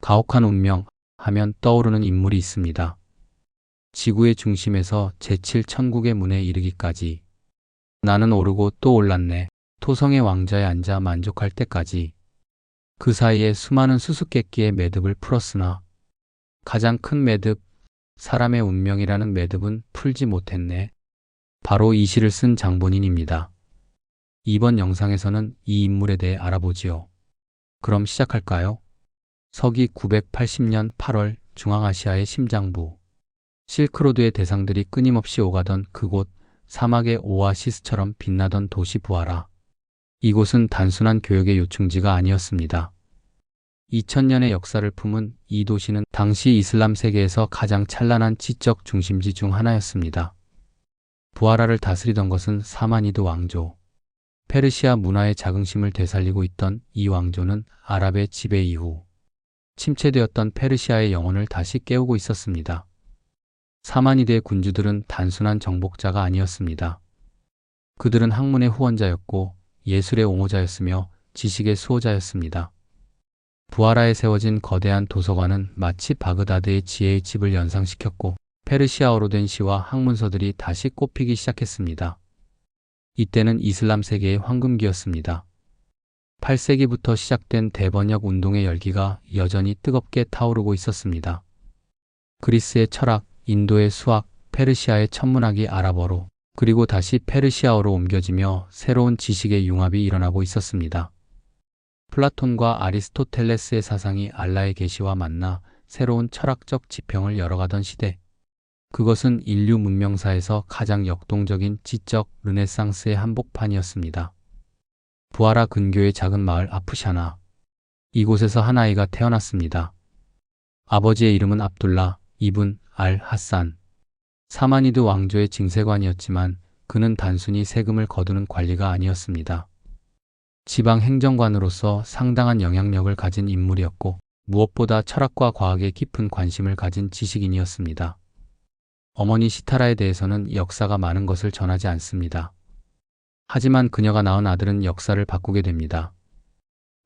가혹한 운명 하면 떠오르는 인물이 있습니다. 지구의 중심에서 제7천국의 문에 이르기까지. 나는 오르고 또 올랐네. 토성의 왕좌에 앉아 만족할 때까지. 그 사이에 수많은 수수께끼의 매듭을 풀었으나 가장 큰 매듭, 사람의 운명이라는 매듭은 풀지 못했네. 바로 이 시를 쓴 장본인입니다. 이번 영상에서는 이 인물에 대해 알아보지요. 그럼 시작할까요? 서기 980년 8월 중앙아시아의 심장부. 실크로드의 대상들이 끊임없이 오가던 그곳, 사막의 오아시스처럼 빛나던 도시 부하라. 이곳은 단순한 교역의 요충지가 아니었습니다. 2000년의 역사를 품은 이 도시는 당시 이슬람 세계에서 가장 찬란한 지적 중심지 중 하나였습니다. 부하라를 다스리던 것은 사마니드 왕조. 페르시아 문화의 자긍심을 되살리고 있던 이 왕조는 아랍의 지배 이후 침체되었던 페르시아의 영혼을 다시 깨우고 있었습니다. 사마니드의 군주들은 단순한 정복자가 아니었습니다. 그들은 학문의 후원자였고 예술의 옹호자였으며 지식의 수호자였습니다. 부하라에 세워진 거대한 도서관은 마치 바그다드의 지혜의 집을 연상시켰고 페르시아어로 된 시와 학문서들이 다시 꼽히기 시작했습니다. 이때는 이슬람 세계의 황금기였습니다. 8세기부터 시작된 대번역 운동의 열기가 여전히 뜨겁게 타오르고 있었습니다. 그리스의 철학, 인도의 수학, 페르시아의 천문학이 아랍어로 그리고 다시 페르시아어로 옮겨지며 새로운 지식의 융합이 일어나고 있었습니다. 플라톤과 아리스토텔레스의 사상이 알라의 계시와 만나 새로운 철학적 지평을 열어가던 시대. 그것은 인류 문명사에서 가장 역동적인 지적 르네상스의 한복판이었습니다. 부하라 근교의 작은 마을 아프샤나. 이곳에서 한 아이가 태어났습니다. 아버지의 이름은 압둘라 이븐 알 하산. 사마니드 왕조의 징세관이었지만 그는 단순히 세금을 거두는 관리가 아니었습니다. 지방 행정관으로서 상당한 영향력을 가진 인물이었고 무엇보다 철학과 과학에 깊은 관심을 가진 지식인이었습니다. 어머니 시타라에 대해서는 역사가 많은 것을 전하지 않습니다. 하지만 그녀가 낳은 아들은 역사를 바꾸게 됩니다.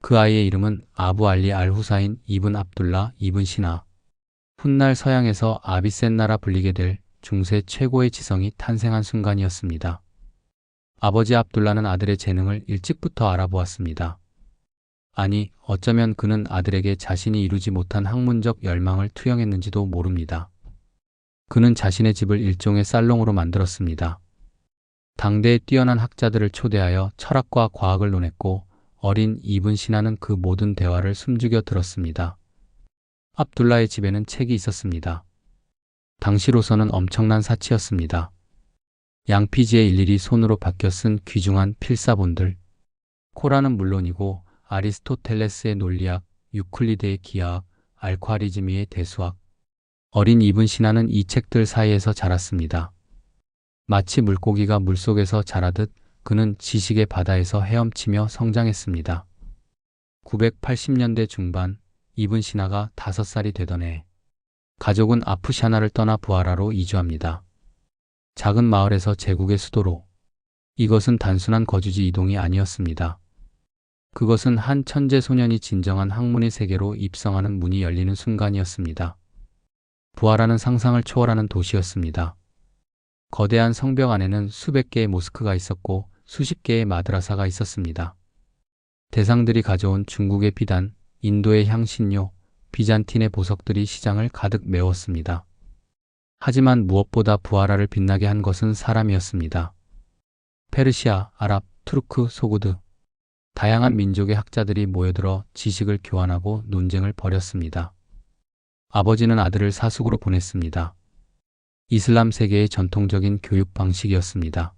그 아이의 이름은 아부 알리 알 후사인 이븐 압둘라 이븐 시나. 훗날 서양에서 아비센나라 불리게 될 중세 최고의 지성이 탄생한 순간이었습니다. 아버지 압둘라는 아들의 재능을 일찍부터 알아보았습니다. 아니, 어쩌면 그는 아들에게 자신이 이루지 못한 학문적 열망을 투영했는지도 모릅니다. 그는 자신의 집을 일종의 살롱으로 만들었습니다. 당대의 뛰어난 학자들을 초대하여 철학과 과학을 논했고 어린 이븐 시나는 그 모든 대화를 숨죽여 들었습니다. 압둘라의 집에는 책이 있었습니다. 당시로서는 엄청난 사치였습니다. 양피지에 일일이 손으로 박혀 쓴 귀중한 필사본들, 코란은 물론이고 아리스토텔레스의 논리학, 유클리드의 기하학, 알콰리즈미의 대수학. 어린 이븐 시나는 이 책들 사이에서 자랐습니다. 마치 물고기가 물속에서 자라듯 그는 지식의 바다에서 헤엄치며 성장했습니다. 980년대 중반 이븐 시나가 5살이 되던 해 가족은 아프샤나를 떠나 부하라로 이주합니다. 작은 마을에서 제국의 수도로. 이것은 단순한 거주지 이동이 아니었습니다. 그것은 한 천재 소년이 진정한 학문의 세계로 입성하는 문이 열리는 순간이었습니다. 부하라는 상상을 초월하는 도시였습니다. 거대한 성벽 안에는 수백 개의 모스크가 있었고 수십 개의 마드라사가 있었습니다. 대상들이 가져온 중국의 비단, 인도의 향신료, 비잔틴의 보석들이 시장을 가득 메웠습니다. 하지만 무엇보다 부하라를 빛나게 한 것은 사람이었습니다. 페르시아, 아랍, 투르크, 소구드. 다양한 민족의 학자들이 모여들어 지식을 교환하고 논쟁을 벌였습니다. 아버지는 아들을 사숙으로 보냈습니다. 이슬람 세계의 전통적인 교육 방식이었습니다.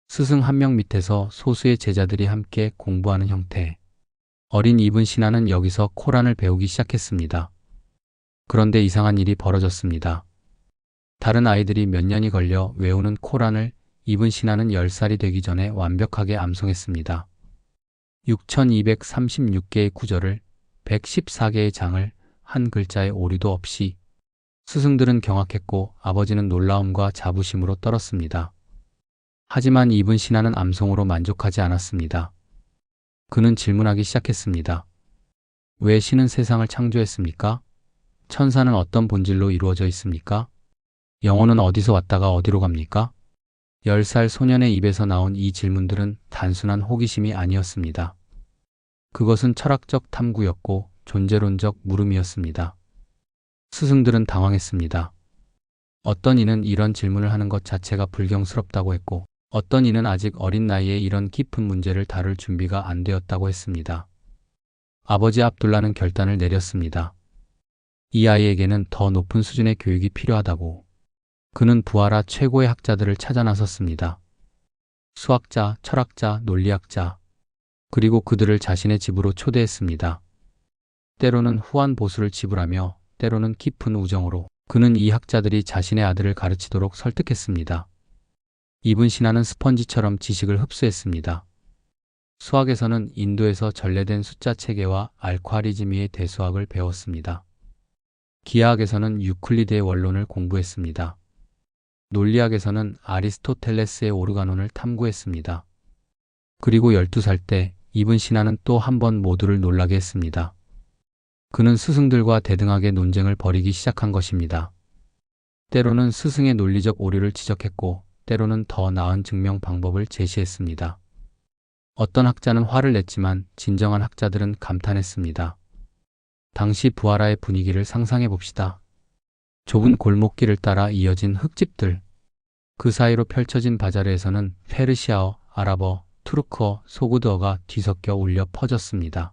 스승 한 명 밑에서 소수의 제자들이 함께 공부하는 형태. 어린 이븐 시나는 여기서 코란을 배우기 시작했습니다. 그런데 이상한 일이 벌어졌습니다. 다른 아이들이 몇 년이 걸려 외우는 코란을 이븐 시나는 10살이 되기 전에 완벽하게 암송했습니다. 6236개의 구절을 114개의 장을 한 글자의 오류도 없이. 스승들은 경악했고 아버지는 놀라움과 자부심으로 떨었습니다. 하지만 이븐 시나는 암송으로 만족하지 않았습니다. 그는 질문하기 시작했습니다. 왜 신은 세상을 창조했습니까? 천사는 어떤 본질로 이루어져 있습니까? 영혼은 어디서 왔다가 어디로 갑니까? 10살 소년의 입에서 나온 이 질문들은 단순한 호기심이 아니었습니다. 그것은 철학적 탐구였고 존재론적 물음이었습니다. 스승들은 당황했습니다. 어떤 이는 이런 질문을 하는 것 자체가 불경스럽다고 했고, 어떤 이는 아직 어린 나이에 이런 깊은 문제를 다룰 준비가 안 되었다고 했습니다. 아버지 압둘라는 결단을 내렸습니다. 이 아이에게는 더 높은 수준의 교육이 필요하다고. 그는 부하라 최고의 학자들을 찾아 나섰습니다. 수학자, 철학자, 논리학자, 그리고 그들을 자신의 집으로 초대했습니다. 때로는 후한 보수를 지불하며 때로는 깊은 우정으로 그는 이 학자들이 자신의 아들을 가르치도록 설득했습니다. 이븐 시나는 스펀지처럼 지식을 흡수했습니다. 수학에서는 인도에서 전래된 숫자 체계와 알콰리즈미의 대수학을 배웠습니다. 기하학에서는 유클리드의 원론을 공부했습니다. 논리학에서는 아리스토텔레스의 오르가논을 탐구했습니다. 그리고 12살 때 이븐 시나는 또 한 번 모두를 놀라게 했습니다. 그는 스승들과 대등하게 논쟁을 벌이기 시작한 것입니다. 때로는 스승의 논리적 오류를 지적했고 때로는 더 나은 증명 방법을 제시했습니다. 어떤 학자는 화를 냈지만 진정한 학자들은 감탄했습니다. 당시 부하라의 분위기를 상상해 봅시다. 좁은 골목길을 따라 이어진 흙집들, 그 사이로 펼쳐진 바자르에서는 페르시아어, 아랍어, 투르크어, 소구드어가 뒤섞여 울려 퍼졌습니다.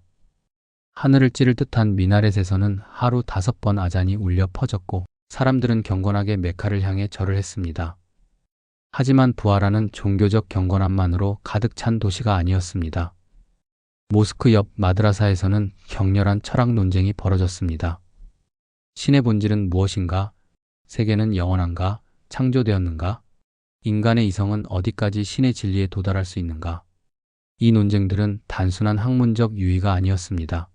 하늘을 찌를 듯한 미나렛에서는 하루 5번 아잔이 울려 퍼졌고 사람들은 경건하게 메카를 향해 절을 했습니다. 하지만 부하라는 종교적 경건함만으로 가득 찬 도시가 아니었습니다. 모스크 옆 마드라사에서는 격렬한 철학 논쟁이 벌어졌습니다. 신의 본질은 무엇인가? 세계는 영원한가? 창조되었는가? 인간의 이성은 어디까지 신의 진리에 도달할 수 있는가? 이 논쟁들은 단순한 학문적 유의가 아니었습니다.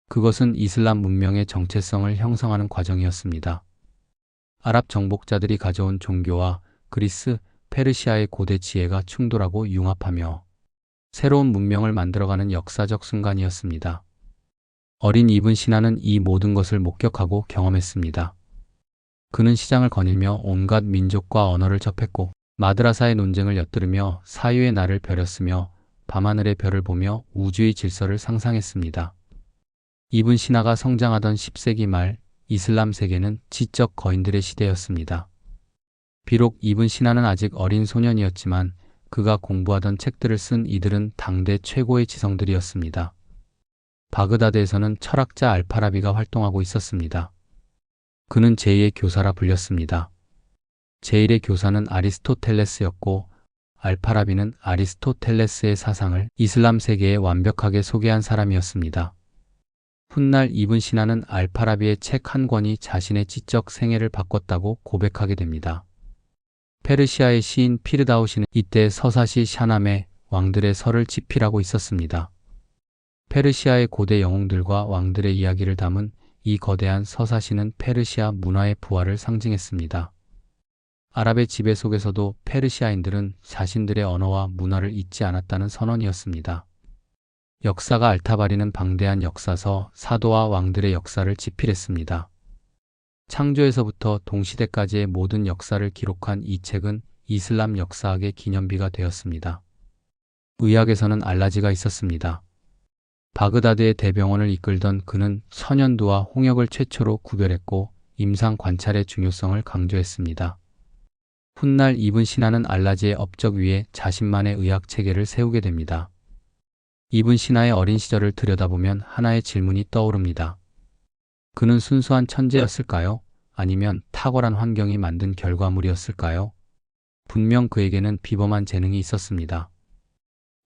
그것은 이슬람 문명의 정체성을 형성하는 과정이었습니다. 아랍 정복자들이 가져온 종교와 그리스, 페르시아의 고대 지혜가 충돌하고 융합하며 새로운 문명을 만들어가는 역사적 순간이었습니다. 어린 이븐 시나는 이 모든 것을 목격하고 경험했습니다. 그는 시장을 거닐며 온갖 민족과 언어를 접했고 마드라사의 논쟁을 엿들으며 사유의 날을 벼렸으며 밤하늘의 별을 보며 우주의 질서를 상상했습니다. 이븐 시나가 성장하던 10세기 말 이슬람 세계는 지적 거인들의 시대였습니다. 비록 이븐 시나는 아직 어린 소년이었지만 그가 공부하던 책들을 쓴 이들은 당대 최고의 지성들이었습니다. 바그다드에서는 철학자 알파라비가 활동하고 있었습니다. 그는 제2의 교사라 불렸습니다. 제1의 교사는 아리스토텔레스였고 알파라비는 아리스토텔레스의 사상을 이슬람 세계에 완벽하게 소개한 사람이었습니다. 훗날 이븐 시나는 알파라비의 책 한 권이 자신의 지적 생애를 바꿨다고 고백하게 됩니다. 페르시아의 시인 피르다우시는 이때 서사시 샤남에 왕들의 설을 집필하고 있었습니다. 페르시아의 고대 영웅들과 왕들의 이야기를 담은 이 거대한 서사시는 페르시아 문화의 부활을 상징했습니다. 아랍의 지배 속에서도 페르시아인들은 자신들의 언어와 문화를 잊지 않았다는 선언이었습니다. 역사가 앓아버리는 방대한 역사서 사도와 왕들의 역사를 집필했습니다. 창조에서부터 동시대까지의 모든 역사를 기록한 이 책은 이슬람 역사학의 기념비가 되었습니다. 의학에서는 알라지가 있었습니다. 바그다드의 대병원을 이끌던 그는 선연두와 홍역을 최초로 구별했고 임상 관찰의 중요성을 강조했습니다. 훗날 이븐 시나는 알라지의 업적 위에 자신만의 의학 체계를 세우게 됩니다. 이븐 시나의 어린 시절을 들여다보면 하나의 질문이 떠오릅니다. 그는 순수한 천재였을까요? 아니면 탁월한 환경이 만든 결과물이었을까요? 분명 그에게는 비범한 재능이 있었습니다.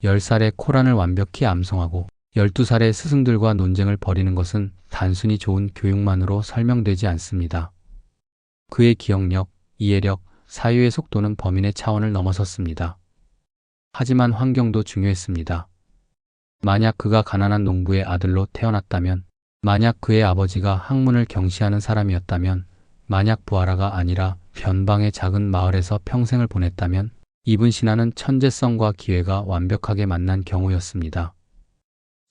10살에 코란을 완벽히 암송하고 12살에 스승들과 논쟁을 벌이는 것은 단순히 좋은 교육만으로 설명되지 않습니다. 그의 기억력, 이해력, 사유의 속도는 범인의 차원을 넘어섰습니다. 하지만 환경도 중요했습니다. 만약 그가 가난한 농부의 아들로 태어났다면, 만약 그의 아버지가 학문을 경시하는 사람이었다면, 만약 부하라가 아니라 변방의 작은 마을에서 평생을 보냈다면, 이븐 시나는 천재성과 기회가 완벽하게 만난 경우였습니다.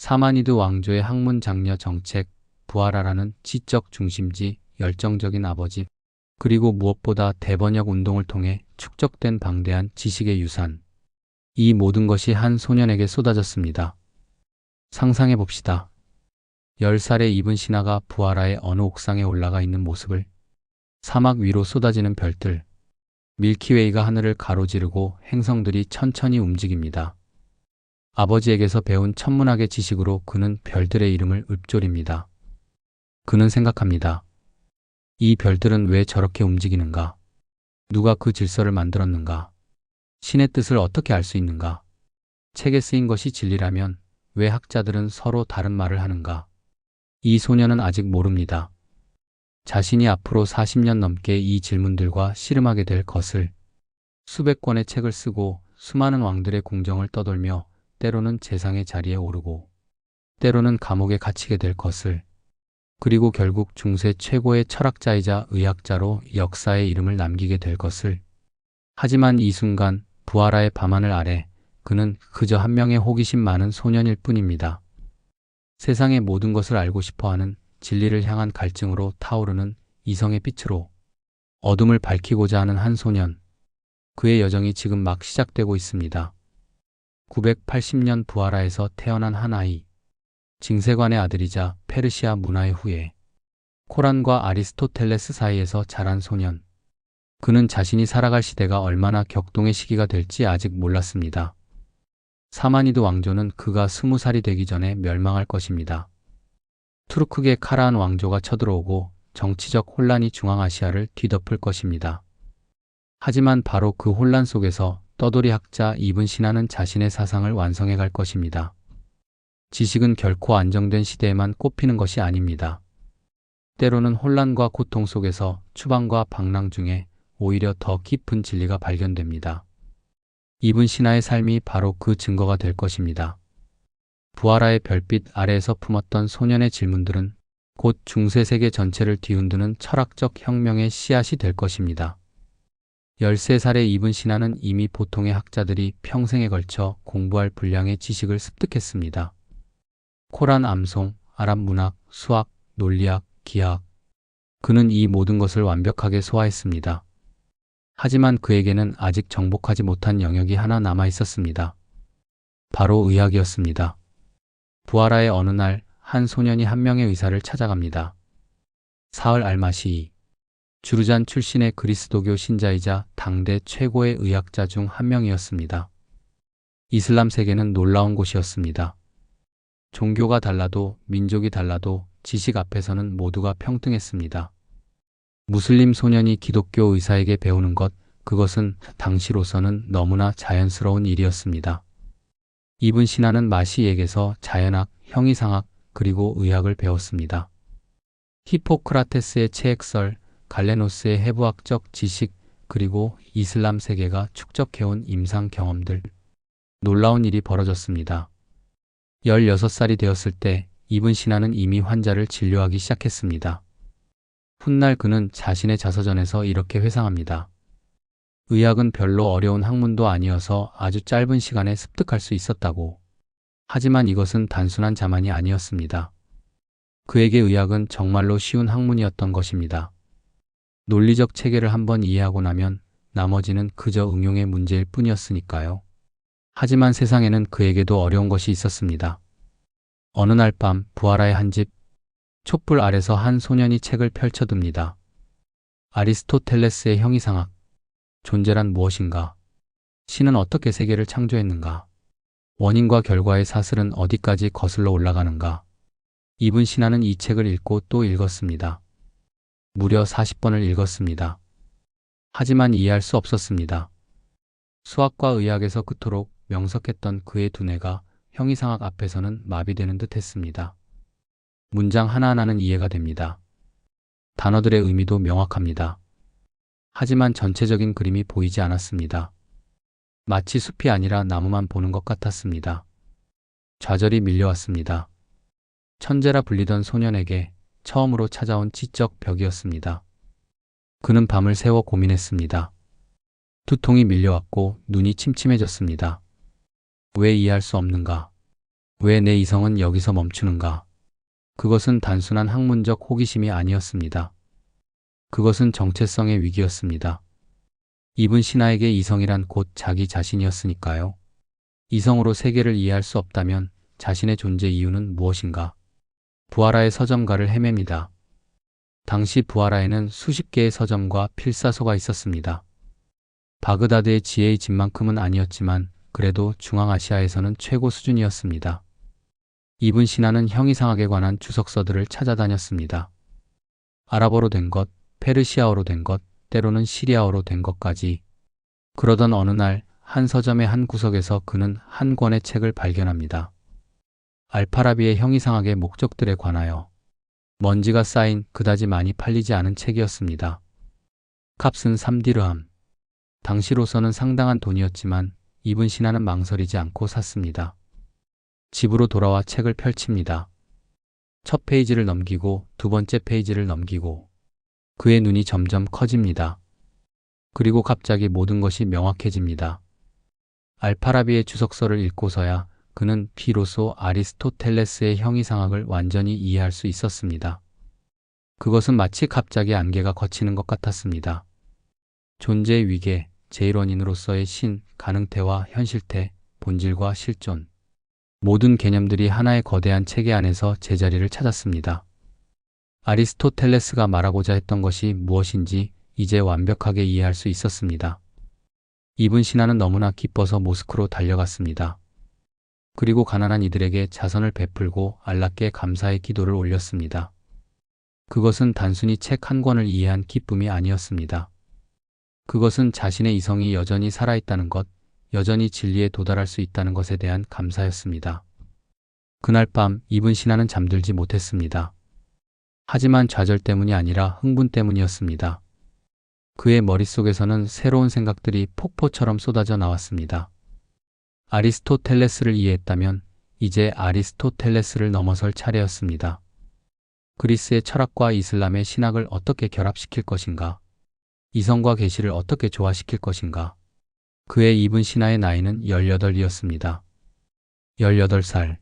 사마니드 왕조의 학문 장려 정책, 부하라라는 지적 중심지, 열정적인 아버지, 그리고 무엇보다 대번역 운동을 통해 축적된 방대한 지식의 유산. 이 모든 것이 한 소년에게 쏟아졌습니다. 상상해 봅시다. 10살의 이븐 시나가 부하라의 어느 옥상에 올라가 있는 모습을. 사막 위로 쏟아지는 별들, 밀키웨이가 하늘을 가로지르고 행성들이 천천히 움직입니다. 아버지에게서 배운 천문학의 지식으로 그는 별들의 이름을 읊조립니다. 그는 생각합니다. 이 별들은 왜 저렇게 움직이는가? 누가 그 질서를 만들었는가? 신의 뜻을 어떻게 알 수 있는가? 책에 쓰인 것이 진리라면 왜 학자들은 서로 다른 말을 하는가? 이 소년은 아직 모릅니다. 자신이 앞으로 40년 넘게 이 질문들과 씨름하게 될 것을. 수백 권의 책을 쓰고 수많은 왕들의 궁정을 떠돌며 때로는 재상의 자리에 오르고 때로는 감옥에 갇히게 될 것을. 그리고 결국 중세 최고의 철학자이자 의학자로 역사의 이름을 남기게 될 것을. 하지만 이 순간 부하라의 밤하늘 아래 그는 그저 한 명의 호기심 많은 소년일 뿐입니다. 세상의 모든 것을 알고 싶어하는, 진리를 향한 갈증으로 타오르는 이성의 빛으로 어둠을 밝히고자 하는 한 소년. 그의 여정이 지금 막 시작되고 있습니다. 980년 부하라에서 태어난 한 아이. 징세관의 아들이자 페르시아 문화의 후예. 코란과 아리스토텔레스 사이에서 자란 소년. 그는 자신이 살아갈 시대가 얼마나 격동의 시기가 될지 아직 몰랐습니다. 사마니드 왕조는 그가 20살이 되기 전에 멸망할 것입니다. 투르크계 카라한 왕조가 쳐들어오고 정치적 혼란이 중앙아시아를 뒤덮을 것입니다. 하지만 바로 그 혼란 속에서 떠돌이 학자 이븐 시나는 자신의 사상을 완성해 갈 것입니다. 지식은 결코 안정된 시대에만 꼽히는 것이 아닙니다. 때로는 혼란과 고통 속에서 추방과 방랑 중에 오히려 더 깊은 진리가 발견됩니다. 이븐 시나의 삶이 바로 그 증거가 될 것입니다. 부하라의 별빛 아래에서 품었던 소년의 질문들은 곧 중세 세계 전체를 뒤흔드는 철학적 혁명의 씨앗이 될 것입니다. 13살의 이븐 시나는 이미 보통의 학자들이 평생에 걸쳐 공부할 분량의 지식을 습득했습니다. 코란 암송, 아랍 문학, 수학, 논리학, 기하학. 그는 이 모든 것을 완벽하게 소화했습니다. 하지만 그에게는 아직 정복하지 못한 영역이 하나 남아 있었습니다. 바로 의학이었습니다. 부하라의 어느 날 한 소년이 한 명의 의사를 찾아갑니다. 사흘 알마시이. 주르잔 출신의 그리스도교 신자이자 당대 최고의 의학자 중 한 명이었습니다. 이슬람 세계는 놀라운 곳이었습니다. 종교가 달라도 민족이 달라도 지식 앞에서는 모두가 평등했습니다. 무슬림 소년이 기독교 의사에게 배우는 것, 그것은 당시로서는 너무나 자연스러운 일이었습니다. 이븐 시나는 마시에게서 자연학, 형이상학, 그리고 의학을 배웠습니다. 히포크라테스의 체액설, 갈레노스의 해부학적 지식, 그리고 이슬람 세계가 축적해온 임상 경험들. 놀라운 일이 벌어졌습니다. 16살이 되었을 때 이븐 시나는 이미 환자를 진료하기 시작했습니다. 훗날 그는 자신의 자서전에서 이렇게 회상합니다. 의학은 별로 어려운 학문도 아니어서 아주 짧은 시간에 습득할 수 있었다고. 하지만 이것은 단순한 자만이 아니었습니다. 그에게 의학은 정말로 쉬운 학문이었던 것입니다. 논리적 체계를 한번 이해하고 나면 나머지는 그저 응용의 문제일 뿐이었으니까요. 하지만 세상에는 그에게도 어려운 것이 있었습니다. 어느 날 밤 부하라의 한 집, 촛불 아래서 한 소년이 책을 펼쳐듭니다. 아리스토텔레스의 형이상학. 존재란 무엇인가? 신은 어떻게 세계를 창조했는가? 원인과 결과의 사슬은 어디까지 거슬러 올라가는가? 이븐 시나는 이 책을 읽고 또 읽었습니다. 무려 40번을 읽었습니다. 하지만 이해할 수 없었습니다. 수학과 의학에서 그토록 명석했던 그의 두뇌가 형이상학 앞에서는 마비되는 듯 했습니다. 문장 하나하나는 이해가 됩니다. 단어들의 의미도 명확합니다. 하지만 전체적인 그림이 보이지 않았습니다. 마치 숲이 아니라 나무만 보는 것 같았습니다. 좌절이 밀려왔습니다. 천재라 불리던 소년에게 처음으로 찾아온 지적 벽이었습니다. 그는 밤을 새워 고민했습니다. 두통이 밀려왔고 눈이 침침해졌습니다. 왜 이해할 수 없는가? 왜 내 이성은 여기서 멈추는가? 그것은 단순한 학문적 호기심이 아니었습니다. 그것은 정체성의 위기였습니다. 이분 신하에게 이성이란 곧 자기 자신이었으니까요. 이성으로 세계를 이해할 수 없다면 자신의 존재 이유는 무엇인가? 부하라의 서점가를 헤맵니다. 당시 부하라에는 수십 개의 서점과 필사소가 있었습니다. 바그다드의 지혜의 집만큼은 아니었지만 그래도 중앙아시아에서는 최고 수준이었습니다. 이분 신하는 형이상학에 관한 주석서들을 찾아다녔습니다. 아랍어로 된 것, 페르시아어로 된 것, 때로는 시리아어로 된 것까지. 그러던 어느 날 한 서점의 한 구석에서 그는 한 권의 책을 발견합니다. 알파라비의 형이상학의 목적들에 관하여. 먼지가 쌓인 그다지 많이 팔리지 않은 책이었습니다. 값은 3디르함. 당시로서는 상당한 돈이었지만 이분 신하는 망설이지 않고 샀습니다. 집으로 돌아와 책을 펼칩니다. 첫 페이지를 넘기고 두 번째 페이지를 넘기고 그의 눈이 점점 커집니다. 그리고 갑자기 모든 것이 명확해집니다. 알파라비의 주석서를 읽고서야 그는 비로소 아리스토텔레스의 형이상학을 완전히 이해할 수 있었습니다. 그것은 마치 갑자기 안개가 걷히는 것 같았습니다. 존재의 위계, 제1원인으로서의 신, 가능태와 현실태, 본질과 실존. 모든 개념들이 하나의 거대한 체계 안에서 제자리를 찾았습니다. 아리스토텔레스가 말하고자 했던 것이 무엇인지 이제 완벽하게 이해할 수 있었습니다. 이분 신하는 너무나 기뻐서 모스크로 달려갔습니다. 그리고 가난한 이들에게 자선을 베풀고 알라께 감사의 기도를 올렸습니다. 그것은 단순히 책 한 권을 이해한 기쁨이 아니었습니다. 그것은 자신의 이성이 여전히 살아있다는 것, 여전히 진리에 도달할 수 있다는 것에 대한 감사였습니다. 그날 밤 이분 신하는 잠들지 못했습니다. 하지만 좌절 때문이 아니라 흥분 때문이었습니다. 그의 머릿속에서는 새로운 생각들이 폭포처럼 쏟아져 나왔습니다. 아리스토텔레스를 이해했다면 이제 아리스토텔레스를 넘어설 차례였습니다. 그리스의 철학과 이슬람의 신학을 어떻게 결합시킬 것인가? 이성과 계시를 어떻게 조화시킬 것인가? 그의 이분 신하의 나이는 18이었습니다. 18살.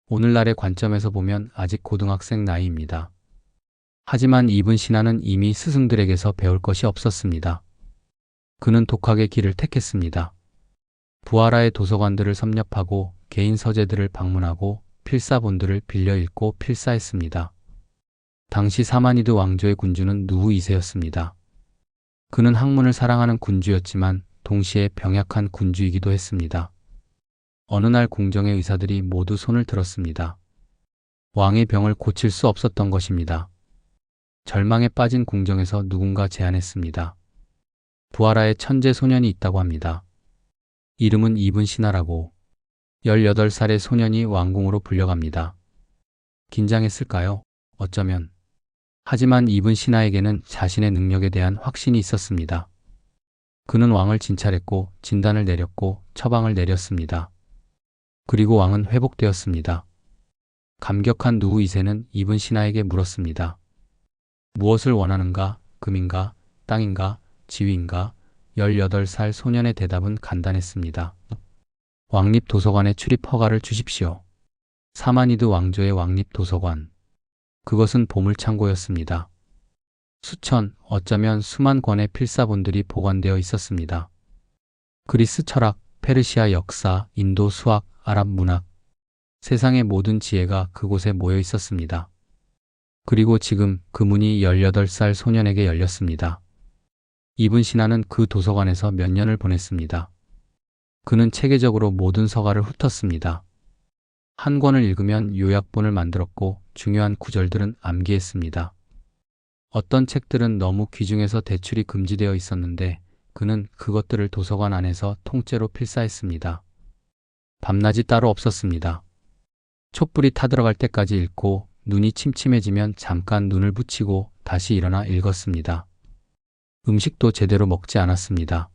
오늘날의 관점에서 보면 아직 고등학생 나이입니다. 하지만 이분 신하는 이미 스승들에게서 배울 것이 없었습니다. 그는 독학의 길을 택했습니다. 부하라의 도서관들을 섭렵하고 개인 서재들을 방문하고 필사본들을 빌려 읽고 필사했습니다. 당시 사마니드 왕조의 군주는 누후 2세였습니다. 그는 학문을 사랑하는 군주였지만 동시에 병약한 군주이기도 했습니다. 어느 날 궁정의 의사들이 모두 손을 들었습니다. 왕의 병을 고칠 수 없었던 것입니다. 절망에 빠진 궁정에서 누군가 제안했습니다. 부하라에 천재 소년이 있다고 합니다. 이름은 이분 신하라고. 18살의 소년이 왕궁으로 불려갑니다. 긴장했을까요? 어쩌면. 하지만 이분 신하에게는 자신의 능력에 대한 확신이 있었습니다. 그는 왕을 진찰했고 진단을 내렸고 처방을 내렸습니다. 그리고 왕은 회복되었습니다. 감격한 누후 2세는 이분 신하에게 물었습니다. 무엇을 원하는가? 금인가? 땅인가? 지위인가? 18살 소년의 대답은 간단했습니다. 왕립 도서관에 출입 허가를 주십시오. 사마니드 왕조의 왕립 도서관. 그것은 보물창고였습니다. 수천, 어쩌면 수만 권의 필사본들이 보관되어 있었습니다. 그리스 철학, 페르시아 역사, 인도 수학, 아랍 문학. 세상의 모든 지혜가 그곳에 모여 있었습니다. 그리고 지금 그 문이 18살 소년에게 열렸습니다. 이분 신하는 그 도서관에서 몇 년을 보냈습니다. 그는 체계적으로 모든 서가를 훑었습니다. 한 권을 읽으면 요약본을 만들었고 중요한 구절들은 암기했습니다. 어떤 책들은 너무 귀중해서 대출이 금지되어 있었는데 그는 그것들을 도서관 안에서 통째로 필사했습니다. 밤낮이 따로 없었습니다. 촛불이 타들어갈 때까지 읽고 눈이 침침해지면 잠깐 눈을 붙이고 다시 일어나 읽었습니다. 음식도 제대로 먹지 않았습니다.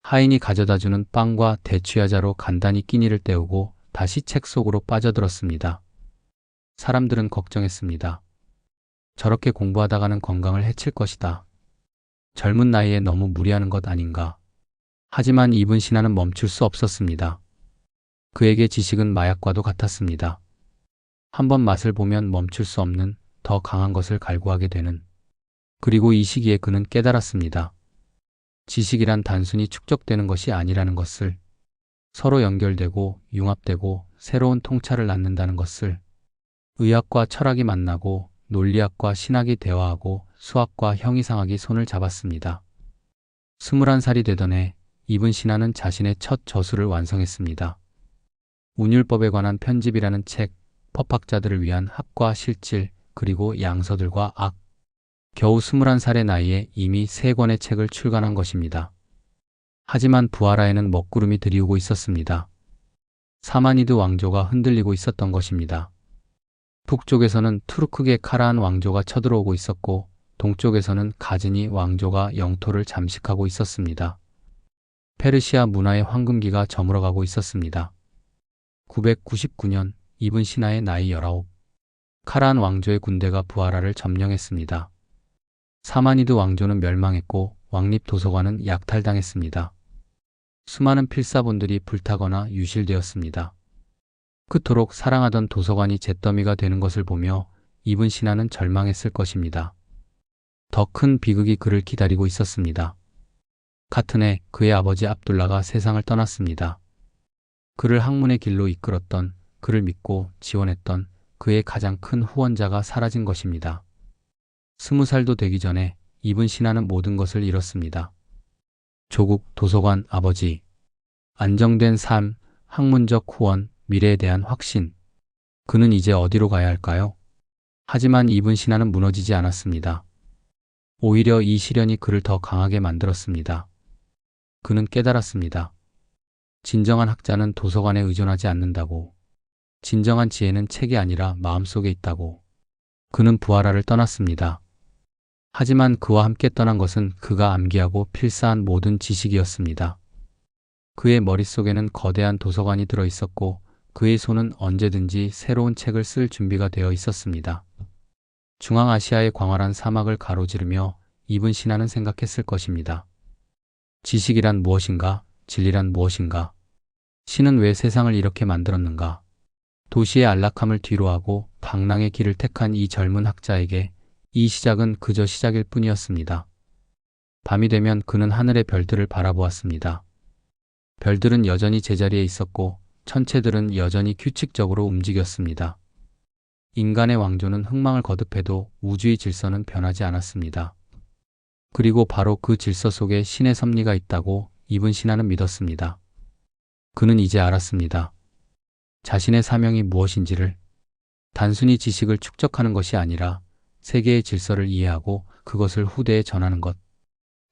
하인이 가져다주는 빵과 대추야자로 간단히 끼니를 때우고 다시 책 속으로 빠져들었습니다. 사람들은 걱정했습니다. 저렇게 공부하다가는 건강을 해칠 것이다. 젊은 나이에 너무 무리하는 것 아닌가. 하지만 이분 신하는 멈출 수 없었습니다. 그에게 지식은 마약과도 같았습니다. 한번 맛을 보면 멈출 수 없는 더 강한 것을 갈구하게 되는. 그리고 이 시기에 그는 깨달았습니다. 지식이란 단순히 축적되는 것이 아니라는 것을, 서로 연결되고 융합되고 새로운 통찰을 낳는다는 것을, 의학과 철학이 만나고 논리학과 신학이 대화하고 수학과 형이상학이 손을 잡았습니다. 21살이 되던 해 이븐 시나는 자신의 첫 저술을 완성했습니다. 운율법에 관한 편집이라는 책, 법학자들을 위한 학과 실질, 그리고 양서들과 악. 겨우 21살의 나이에 이미 3권의 책을 출간한 것입니다. 하지만 부하라에는 먹구름이 들이우고 있었습니다. 사마니드 왕조가 흔들리고 있었던 것입니다. 북쪽에서는 투르크계 카라한 왕조가 쳐들어오고 있었고, 동쪽에서는 가즈니 왕조가 영토를 잠식하고 있었습니다. 페르시아 문화의 황금기가 저물어가고 있었습니다. 999년 이븐 시나의 나이 19. 카라한 왕조의 군대가 부하라를 점령했습니다. 사마니드 왕조는 멸망했고 왕립 도서관은 약탈당했습니다. 수많은 필사본들이 불타거나 유실되었습니다. 그토록 사랑하던 도서관이 잿더미가 되는 것을 보며 이븐 시나는 절망했을 것입니다. 더 큰 비극이 그를 기다리고 있었습니다. 같은 해 그의 아버지 압둘라가 세상을 떠났습니다. 그를 학문의 길로 이끌었던, 그를 믿고 지원했던 그의 가장 큰 후원자가 사라진 것입니다. 20살도 되기 전에 이븐 시나는 모든 것을 잃었습니다. 조국, 도서관, 아버지, 안정된 삶, 학문적 후원, 미래에 대한 확신. 그는 이제 어디로 가야 할까요? 하지만 이븐 시나는 무너지지 않았습니다. 오히려 이 시련이 그를 더 강하게 만들었습니다. 그는 깨달았습니다. 진정한 학자는 도서관에 의존하지 않는다고. 진정한 지혜는 책이 아니라 마음속에 있다고. 그는 부하라를 떠났습니다. 하지만 그와 함께 떠난 것은 그가 암기하고 필사한 모든 지식이었습니다. 그의 머릿속에는 거대한 도서관이 들어있었고 그의 손은 언제든지 새로운 책을 쓸 준비가 되어 있었습니다. 중앙아시아의 광활한 사막을 가로지르며 이븐 시나는 생각했을 것입니다. 지식이란 무엇인가? 진리란 무엇인가? 신은 왜 세상을 이렇게 만들었는가? 도시의 안락함을 뒤로하고 방랑의 길을 택한 이 젊은 학자에게 이 시작은 그저 시작일 뿐이었습니다. 밤이 되면 그는 하늘의 별들을 바라보았습니다. 별들은 여전히 제자리에 있었고 천체들은 여전히 규칙적으로 움직였습니다. 인간의 왕조는 흥망을 거듭해도 우주의 질서는 변하지 않았습니다. 그리고 바로 그 질서 속에 신의 섭리가 있다고 이븐 시나는 믿었습니다. 그는 이제 알았습니다. 자신의 사명이 무엇인지를, 단순히 지식을 축적하는 것이 아니라 세계의 질서를 이해하고 그것을 후대에 전하는 것.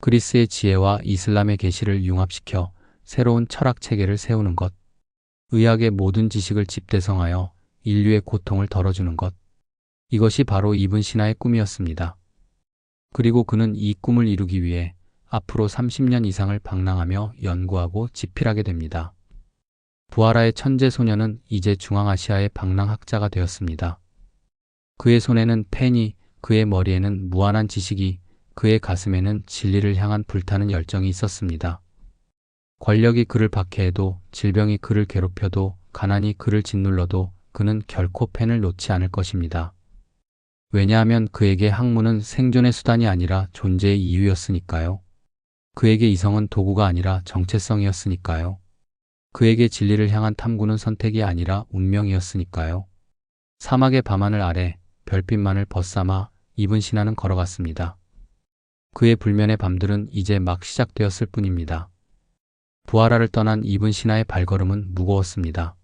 그리스의 지혜와 이슬람의 계시를 융합시켜 새로운 철학 체계를 세우는 것. 의학의 모든 지식을 집대성하여 인류의 고통을 덜어주는 것. 이것이 바로 이븐 시나의 꿈이었습니다. 그리고 그는 이 꿈을 이루기 위해 앞으로 30년 이상을 방랑하며 연구하고 집필하게 됩니다. 부하라의 천재 소녀는 이제 중앙아시아의 방랑학자가 되었습니다. 그의 손에는 펜이, 그의 머리에는 무한한 지식이, 그의 가슴에는 진리를 향한 불타는 열정이 있었습니다. 권력이 그를 박해해도, 질병이 그를 괴롭혀도, 가난이 그를 짓눌러도 그는 결코 펜을 놓지 않을 것입니다. 왜냐하면 그에게 학문은 생존의 수단이 아니라 존재의 이유였으니까요. 그에게 이성은 도구가 아니라 정체성이었으니까요. 그에게 진리를 향한 탐구는 선택이 아니라 운명이었으니까요. 사막의 밤하늘 아래 별빛만을 벗삼아 이븐 시나는 걸어갔습니다. 그의 불면의 밤들은 이제 막 시작되었을 뿐입니다. 부하라를 떠난 이븐 시나의 발걸음은 무거웠습니다.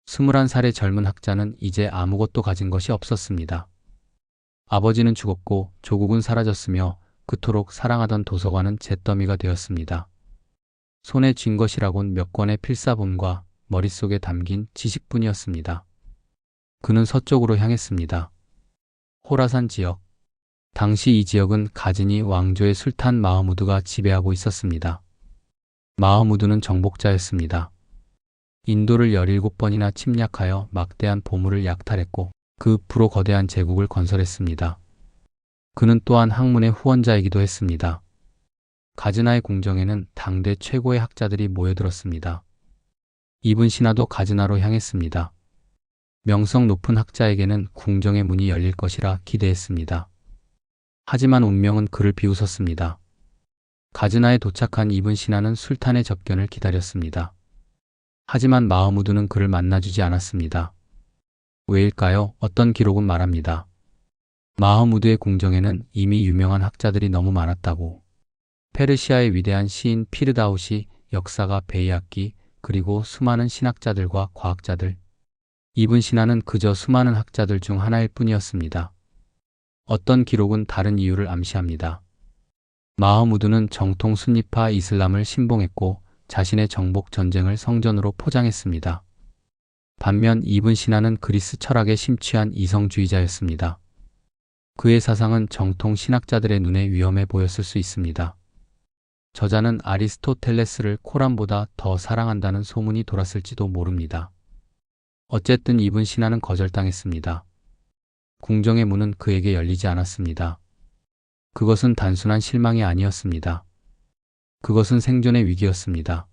21살의 젊은 학자는 이제 아무것도 가진 것이 없었습니다. 아버지는 죽었고 조국은 사라졌으며 그토록 사랑하던 도서관은 잿더미가 되었습니다. 손에 쥔 것이라곤 몇 권의 필사본과 머릿속에 담긴 지식뿐이었습니다. 그는 서쪽으로 향했습니다. 호라산 지역. 당시 이 지역은 가즈니 왕조의 술탄 마흐무드가 지배하고 있었습니다. 마흐무드는 정복자였습니다. 인도를 17번이나 침략하여 막대한 보물을 약탈했고 그 부로 거대한 제국을 건설했습니다. 그는 또한 학문의 후원자이기도 했습니다. 가즈나의 궁정에는 당대 최고의 학자들이 모여들었습니다. 이분 신하도 가즈나로 향했습니다. 명성 높은 학자에게는 궁정의 문이 열릴 것이라 기대했습니다. 하지만 운명은 그를 비웃었습니다. 가즈나에 도착한 이분 신하는 술탄의 접견을 기다렸습니다. 하지만 마흐무드는 그를 만나주지 않았습니다. 왜일까요? 어떤 기록은 말합니다. 마흐무드의 궁정에는 이미 유명한 학자들이 너무 많았다고. 페르시아의 위대한 시인 피르다우시, 역사가 베이아키, 그리고 수많은 신학자들과 과학자들. 이분 신하는 그저 수많은 학자들 중 하나일 뿐이었습니다. 어떤 기록은 다른 이유를 암시합니다. 마흐무드는 정통 순니파 이슬람을 신봉했고 자신의 정복 전쟁을 성전으로 포장했습니다. 반면 이분 신하는 그리스 철학에 심취한 이성주의자였습니다. 그의 사상은 정통 신학자들의 눈에 위험해 보였을 수 있습니다. 저자는 아리스토텔레스를 코란보다 더 사랑한다는 소문이 돌았을지도 모릅니다. 어쨌든 이분 신하는 거절당했습니다. 궁정의 문은 그에게 열리지 않았습니다. 그것은 단순한 실망이 아니었습니다. 그것은 생존의 위기였습니다.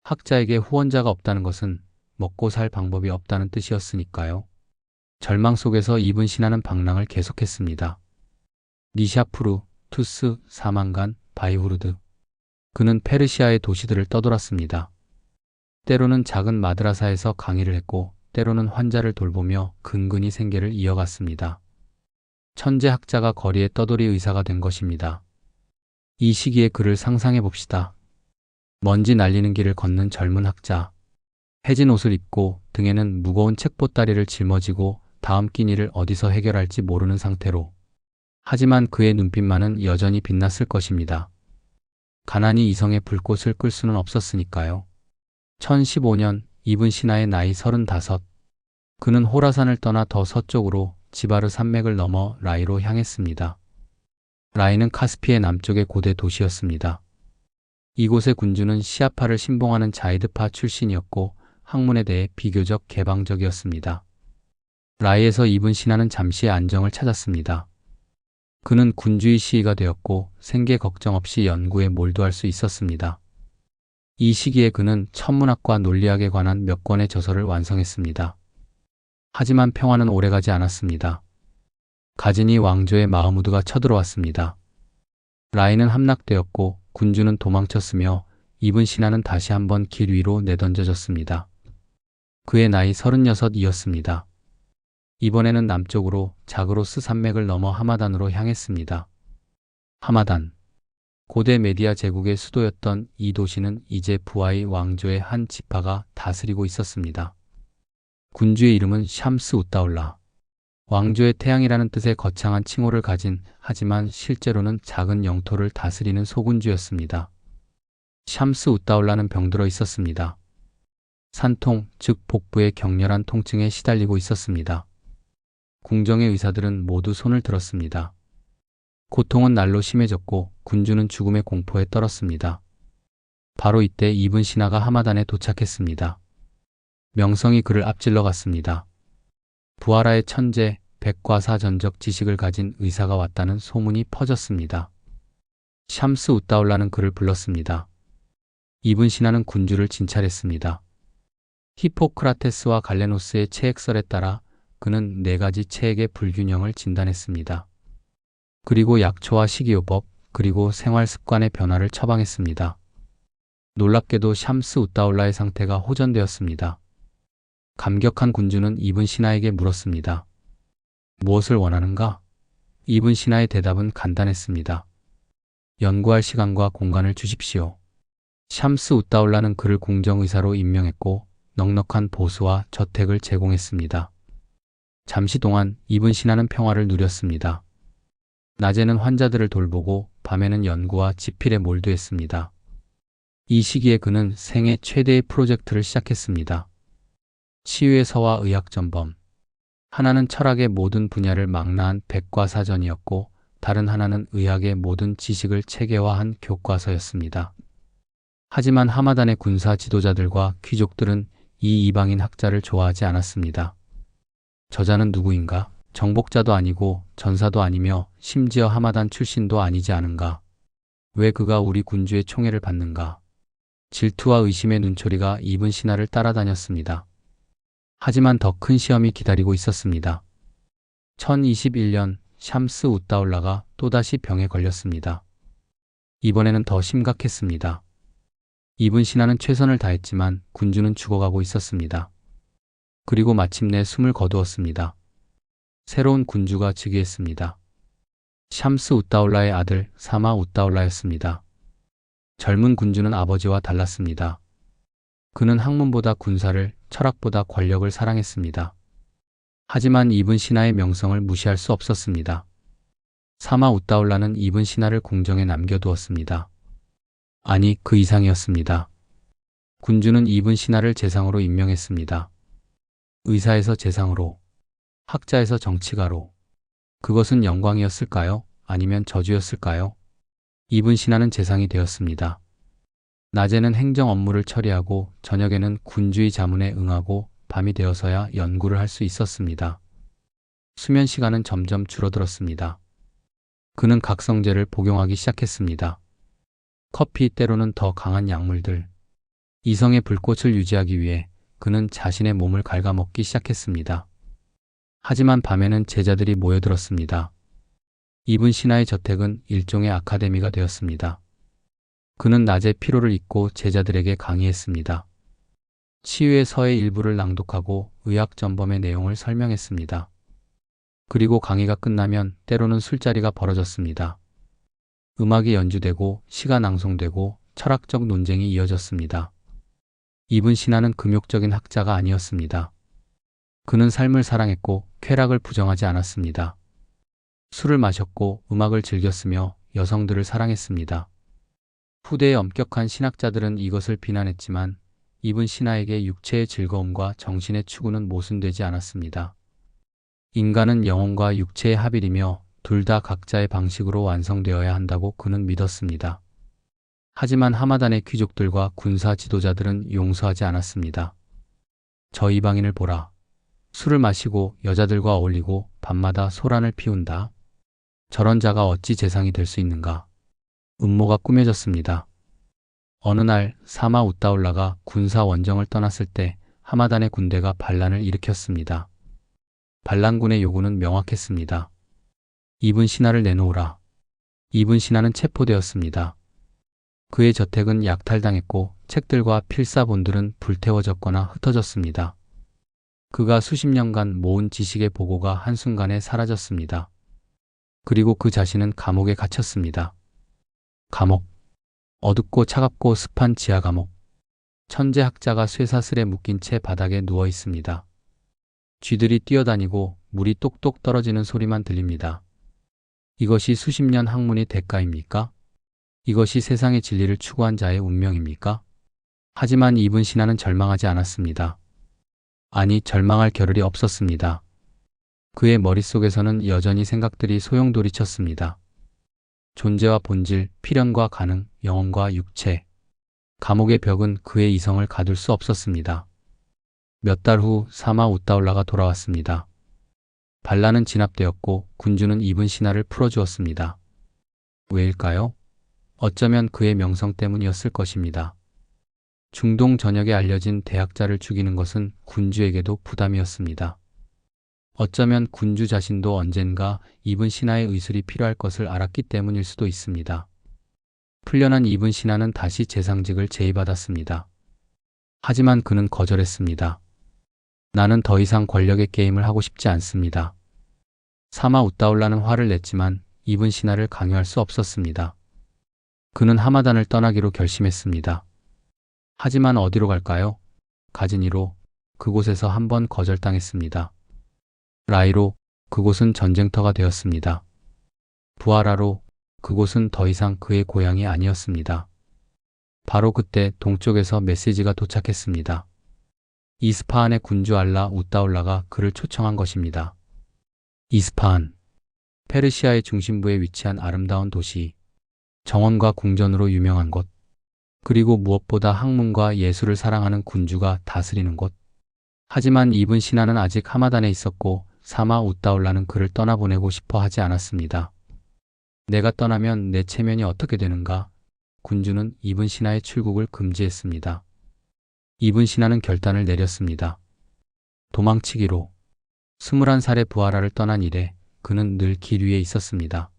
학자에게 후원자가 없다는 것은 먹고 살 방법이 없다는 뜻이었으니까요. 절망 속에서 이분 신하는 방랑을 계속했습니다. 니샤푸르, 투스, 사만간, 바이후르드. 그는 페르시아의 도시들을 떠돌았습니다. 때로는 작은 마드라사에서 강의를 했고 때로는 환자를 돌보며 근근히 생계를 이어갔습니다. 천재 학자가 거리에 떠돌이 의사가 된 것입니다. 이 시기에 그를 상상해 봅시다. 먼지 날리는 길을 걷는 젊은 학자. 해진 옷을 입고 등에는 무거운 책보따리를 짊어지고 다음 끼니를 어디서 해결할지 모르는 상태로. 하지만 그의 눈빛만은 여전히 빛났을 것입니다. 가난이 이성의 불꽃을 끌 수는 없었으니까요. 1015년 이분 신하의 나이 35. 그는 호라산을 떠나 더 서쪽으로 지바르 산맥을 넘어 라이로 향했습니다. 라이는 카스피의 남쪽의 고대 도시였습니다. 이곳의 군주는 시아파를 신봉하는 자이드파 출신이었고 학문에 대해 비교적 개방적이었습니다. 라이에서 이분 신하는 잠시의 안정을 찾았습니다. 그는 군주의 시의가 되었고 생계 걱정 없이 연구에 몰두할 수 있었습니다. 이 시기에 그는 천문학과 논리학에 관한 몇 권의 저서를 완성했습니다. 하지만 평화는 오래가지 않았습니다. 가즈니 왕조의 마흐무드가 쳐들어왔습니다. 라이는 함락되었고 군주는 도망쳤으며 이분 신하는 다시 한번 길 위로 내던져졌습니다. 그의 나이 36이었습니다. 이번에는 남쪽으로 자그로스 산맥을 넘어 하마단으로 향했습니다. 하마단. 고대 메디아 제국의 수도였던 이 도시는 이제 부하이 왕조의 한 지파가 다스리고 있었습니다. 군주의 이름은 샴스 웃다울라. 왕조의 태양이라는 뜻의 거창한 칭호를 가진 하지만 실제로는 작은 영토를 다스리는 소군주였습니다. 샴스 웃다울라는 병들어 있었습니다. 산통, 즉 복부의 격렬한 통증에 시달리고 있었습니다. 궁정의 의사들은 모두 손을 들었습니다. 고통은 날로 심해졌고 군주는 죽음의 공포에 떨었습니다. 바로 이때 이분 신하가 하마단에 도착했습니다. 명성이 그를 앞질러 갔습니다. 부하라의 천재, 백과사전적 지식을 가진 의사가 왔다는 소문이 퍼졌습니다. 샴스 웃다울라는 그를 불렀습니다. 이분 신하는 군주를 진찰했습니다. 히포크라테스와 갈레노스의 체액설에 따라 그는 4가지 체액의 불균형을 진단했습니다. 그리고 약초와 식이요법, 그리고 생활 습관의 변화를 처방했습니다. 놀랍게도 샴스 웃다울라의 상태가 호전되었습니다. 감격한 군주는 이분 신하에게 물었습니다. 무엇을 원하는가? 이분 신하의 대답은 간단했습니다. 연구할 시간과 공간을 주십시오. 샴스 웃다울라는 그를 궁정의사로 임명했고 넉넉한 보수와 저택을 제공했습니다. 잠시 동안 이분 신하는 평화를 누렸습니다. 낮에는 환자들을 돌보고 밤에는 연구와 집필에 몰두했습니다. 이 시기에 그는 생애 최대의 프로젝트를 시작했습니다. 치유의 서와 의학 전범. 하나는 철학의 모든 분야를 망라한 백과사전이었고 다른 하나는 의학의 모든 지식을 체계화한 교과서였습니다. 하지만 하마단의 군사 지도자들과 귀족들은 이 이방인 학자를 좋아하지 않았습니다. 저자는 누구인가? 정복자도 아니고 전사도 아니며 심지어 하마단 출신도 아니지 않은가? 왜 그가 우리 군주의 총애를 받는가? 질투와 의심의 눈초리가 이븐 신하를 따라다녔습니다. 하지만 더 큰 시험이 기다리고 있었습니다. 1021년 샴스 웃다울라가 또다시 병에 걸렸습니다. 이번에는 더 심각했습니다. 이븐 신하는 최선을 다했지만 군주는 죽어가고 있었습니다. 그리고 마침내 숨을 거두었습니다. 새로운 군주가 즉위했습니다. 샴스 웃다울라의 아들 사마 웃다울라였습니다. 젊은 군주는 아버지와 달랐습니다. 그는 학문보다 군사를, 철학보다 권력을 사랑했습니다. 하지만 이븐 신하의 명성을 무시할 수 없었습니다. 사마 웃다울라는 이븐 신하를 궁정에 남겨두었습니다. 아니, 그 이상이었습니다. 군주는 이븐 신하를 재상으로 임명했습니다. 의사에서 재상으로, 학자에서 정치가로. 그것은 영광이었을까요? 아니면 저주였을까요? 이븐 신하는 재상이 되었습니다. 낮에는 행정 업무를 처리하고 저녁에는 군주의 자문에 응하고 밤이 되어서야 연구를 할 수 있었습니다. 수면 시간은 점점 줄어들었습니다. 그는 각성제를 복용하기 시작했습니다. 커피, 때로는 더 강한 약물들. 이성의 불꽃을 유지하기 위해 그는 자신의 몸을 갉아먹기 시작했습니다. 하지만 밤에는 제자들이 모여들었습니다. 이븐 신하의 저택은 일종의 아카데미가 되었습니다. 그는 낮에 피로를 잊고 제자들에게 강의했습니다. 치유의 서의 일부를 낭독하고 의학 전범의 내용을 설명했습니다. 그리고 강의가 끝나면 때로는 술자리가 벌어졌습니다. 음악이 연주되고 시가 낭송되고 철학적 논쟁이 이어졌습니다. 이븐 신하는 금욕적인 학자가 아니었습니다. 그는 삶을 사랑했고 쾌락을 부정하지 않았습니다. 술을 마셨고 음악을 즐겼으며 여성들을 사랑했습니다. 후대의 엄격한 신학자들은 이것을 비난했지만 이븐 신하에게 육체의 즐거움과 정신의 추구는 모순되지 않았습니다. 인간은 영혼과 육체의 합일이며 둘 다 각자의 방식으로 완성되어야 한다고 그는 믿었습니다. 하지만 하마단의 귀족들과 군사 지도자들은 용서하지 않았습니다. 저 이방인을 보라. 술을 마시고 여자들과 어울리고 밤마다 소란을 피운다. 저런 자가 어찌 재상이 될 수 있는가. 음모가 꾸며졌습니다. 어느 날 사마 웃다울라가 군사 원정을 떠났을 때 하마단의 군대가 반란을 일으켰습니다. 반란군의 요구는 명확했습니다. 이븐 신하를 내놓으라. 이븐 신하는 체포되었습니다. 그의 저택은 약탈당했고 책들과 필사본들은 불태워졌거나 흩어졌습니다. 그가 수십 년간 모은 지식의 보고가 한순간에 사라졌습니다. 그리고 그 자신은 감옥에 갇혔습니다. 감옥. 어둡고 차갑고 습한 지하 감옥. 천재 학자가 쇠사슬에 묶인 채 바닥에 누워 있습니다. 쥐들이 뛰어다니고 물이 똑똑 떨어지는 소리만 들립니다. 이것이 수십 년 학문의 대가입니까? 이것이 세상의 진리를 추구한 자의 운명입니까? 하지만 이븐 신하는 절망하지 않았습니다. 아니, 절망할 겨를이 없었습니다. 그의 머릿속에서는 여전히 생각들이 소용돌이쳤습니다. 존재와 본질, 필연과 가능, 영혼과 육체. 감옥의 벽은 그의 이성을 가둘 수 없었습니다. 몇 달 후 사마 웃다울라가 돌아왔습니다. 반란은 진압되었고 군주는 이븐 신하를 풀어주었습니다. 왜일까요? 어쩌면 그의 명성 때문이었을 것입니다. 중동 전역에 알려진 대학자를 죽이는 것은 군주에게도 부담이었습니다. 어쩌면 군주 자신도 언젠가 이븐 신하의 의술이 필요할 것을 알았기 때문일 수도 있습니다. 풀려난 이븐 신하는 다시 재상직을 제의받았습니다. 하지만 그는 거절했습니다. 나는 더 이상 권력의 게임을 하고 싶지 않습니다. 사마 웃다울라는 화를 냈지만 이븐 신하를 강요할 수 없었습니다. 그는 하마단을 떠나기로 결심했습니다. 하지만 어디로 갈까요? 가즈니로. 그곳에서 한번 거절당했습니다. 라이로. 그곳은 전쟁터가 되었습니다. 부하라로. 그곳은 더 이상 그의 고향이 아니었습니다. 바로 그때 동쪽에서 메시지가 도착했습니다. 이스파한의 군주 알라 웃다울라가 그를 초청한 것입니다. 이스파한. 페르시아의 중심부에 위치한 아름다운 도시. 정원과 궁전으로 유명한 곳. 그리고 무엇보다 학문과 예술을 사랑하는 군주가 다스리는 곳. 하지만 이븐 신하는 아직 하마단에 있었고 사마 웃다울라는 그를 떠나보내고 싶어 하지 않았습니다. 내가 떠나면 내 체면이 어떻게 되는가? 군주는 이븐 시나의 출국을 금지했습니다. 이븐 시나는 결단을 내렸습니다. 도망치기로. 21살의 부하라를 떠난 이래 그는 늘 길 위에 있었습니다.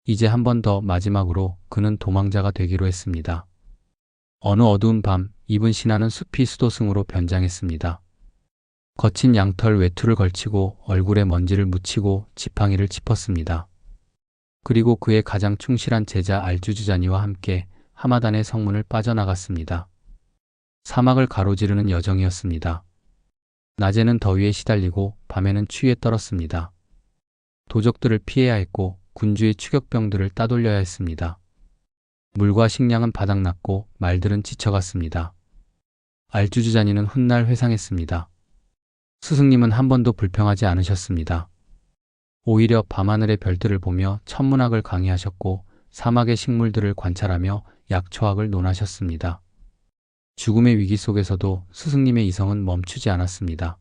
이제 한 번 더 마지막으로 그는 도망자가 되기로 했습니다. 어느 어두운 밤 이븐 시나는 숲이 수도승으로 변장했습니다. 거친 양털 외투를 걸치고 얼굴에 먼지를 묻히고 지팡이를 짚었습니다. 그리고 그의 가장 충실한 제자 알주주자니와 함께 하마단의 성문을 빠져나갔습니다. 사막을 가로지르는 여정이었습니다. 낮에는 더위에 시달리고 밤에는 추위에 떨었습니다. 도적들을 피해야 했고 군주의 추격병들을 따돌려야 했습니다. 물과 식량은 바닥났고 말들은 지쳐갔습니다. 알주주자니는 훗날 회상했습니다. 스승님은 한 번도 불평하지 않으셨습니다. 오히려 밤하늘의 별들을 보며 천문학을 강의하셨고 사막의 식물들을 관찰하며 약초학을 논하셨습니다. 죽음의 위기 속에서도 스승님의 이성은 멈추지 않았습니다.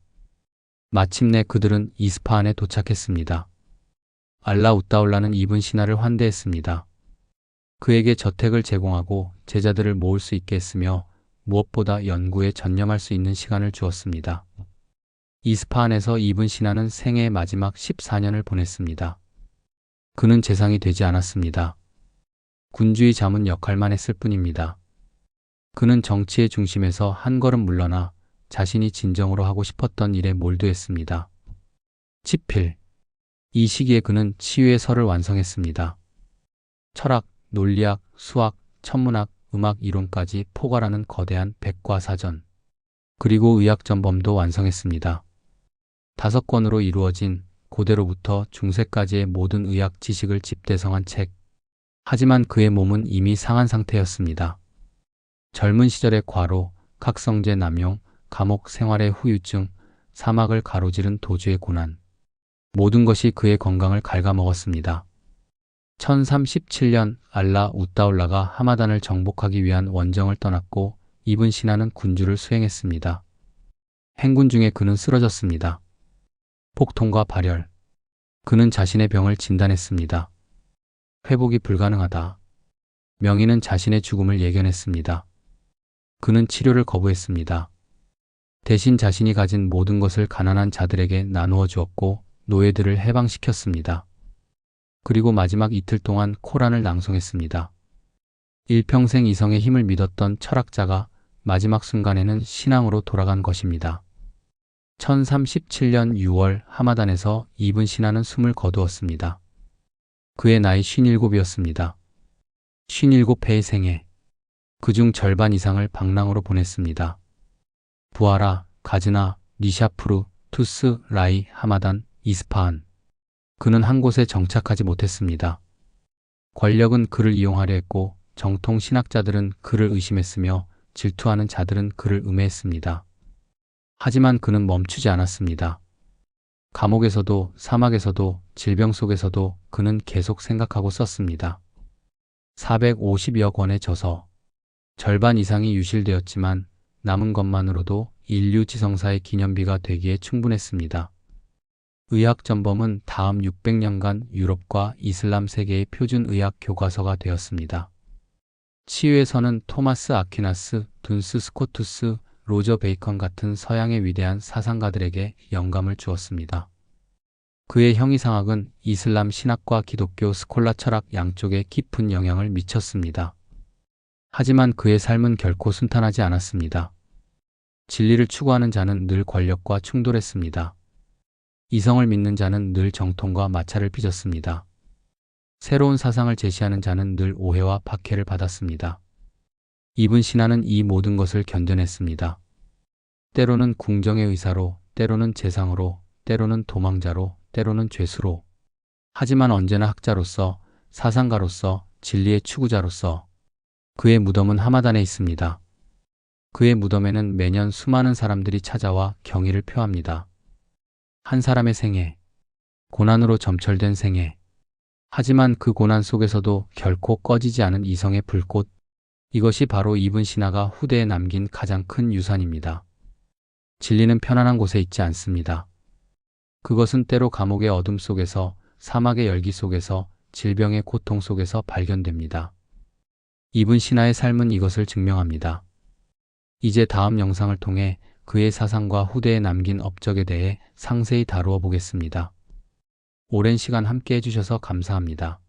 마침내 그들은 이스파한에 도착했습니다. 알라 웃다울라는 이븐 시나를 환대했습니다. 그에게 저택을 제공하고 제자들을 모을 수 있게 했으며 무엇보다 연구에 전념할 수 있는 시간을 주었습니다. 이스파한에서 이븐 시나는 생애의 마지막 14년을 보냈습니다. 그는 재상이 되지 않았습니다. 군주의 자문 역할만 했을 뿐입니다. 그는 정치의 중심에서 한 걸음 물러나 자신이 진정으로 하고 싶었던 일에 몰두했습니다. 치필. 이 시기에 그는 치유의 설을 완성했습니다. 철학, 논리학, 수학, 천문학, 음악 이론까지 포괄하는 거대한 백과사전. 그리고 의학전범도 완성했습니다. 5권으로 이루어진 고대로부터 중세까지의 모든 의학 지식을 집대성한 책. 하지만 그의 몸은 이미 상한 상태였습니다. 젊은 시절의 과로, 각성제 남용, 감옥 생활의 후유증, 사막을 가로지른 도주의 고난. 모든 것이 그의 건강을 갉아먹었습니다. 1037년 알라 웃다울라가 하마단을 정복하기 위한 원정을 떠났고 이븐 시나는 군주를 수행했습니다. 행군 중에 그는 쓰러졌습니다. 폭통과 발열. 그는 자신의 병을 진단했습니다. 회복이 불가능하다. 명의는 자신의 죽음을 예견했습니다. 그는 치료를 거부했습니다. 대신 자신이 가진 모든 것을 가난한 자들에게 나누어 주었고 노예들을 해방시켰습니다. 그리고 마지막 이틀 동안 코란을 낭송했습니다. 일평생 이성의 힘을 믿었던 철학자가 마지막 순간에는 신앙으로 돌아간 것입니다. 1037년 6월 하마단에서 이븐 시나는 숨을 거두었습니다. 그의 나이 57이었습니다. 57회의 생애. 그중 절반 이상을 방랑으로 보냈습니다. 부하라, 가즈나, 니샤푸르, 투스, 라이, 하마단, 이스파한. 그는 한 곳에 정착하지 못했습니다. 권력은 그를 이용하려 했고 정통 신학자들은 그를 의심했으며 질투하는 자들은 그를 음해했습니다. 하지만 그는 멈추지 않았습니다. 감옥에서도 사막에서도 질병 속에서도 그는 계속 생각하고 썼습니다. 450여 권의 저서, 절반 이상이 유실되었지만 남은 것만으로도 인류 지성사의 기념비가 되기에 충분했습니다. 의학 전범은 다음 600년간 유럽과 이슬람 세계의 표준 의학 교과서가 되었습니다. 치유의 선은 토마스 아퀴나스, 둔스 스코투스, 로저 베이컨 같은 서양의 위대한 사상가들에게 영감을 주었습니다. 그의 형이상학은 이슬람 신학과 기독교 스콜라 철학 양쪽에 깊은 영향을 미쳤습니다. 하지만 그의 삶은 결코 순탄하지 않았습니다. 진리를 추구하는 자는 늘 권력과 충돌했습니다. 이성을 믿는 자는 늘 정통과 마찰을 빚었습니다. 새로운 사상을 제시하는 자는 늘 오해와 박해를 받았습니다. 이븐 시나는 이 모든 것을 견뎌냈습니다. 때로는 궁정의 의사로, 때로는 재상으로, 때로는 도망자로, 때로는 죄수로. 하지만 언제나 학자로서, 사상가로서, 진리의 추구자로서. 그의 무덤은 하마단에 있습니다. 그의 무덤에는 매년 수많은 사람들이 찾아와 경의를 표합니다. 한 사람의 생애, 고난으로 점철된 생애. 하지만 그 고난 속에서도 결코 꺼지지 않은 이성의 불꽃. 이것이 바로 이븐 시나가 후대에 남긴 가장 큰 유산입니다. 진리는 편안한 곳에 있지 않습니다. 그것은 때로 감옥의 어둠 속에서, 사막의 열기 속에서, 질병의 고통 속에서 발견됩니다. 이분 신하의 삶은 이것을 증명합니다. 이제 다음 영상을 통해 그의 사상과 후대에 남긴 업적에 대해 상세히 다루어 보겠습니다. 오랜 시간 함께 해주셔서 감사합니다.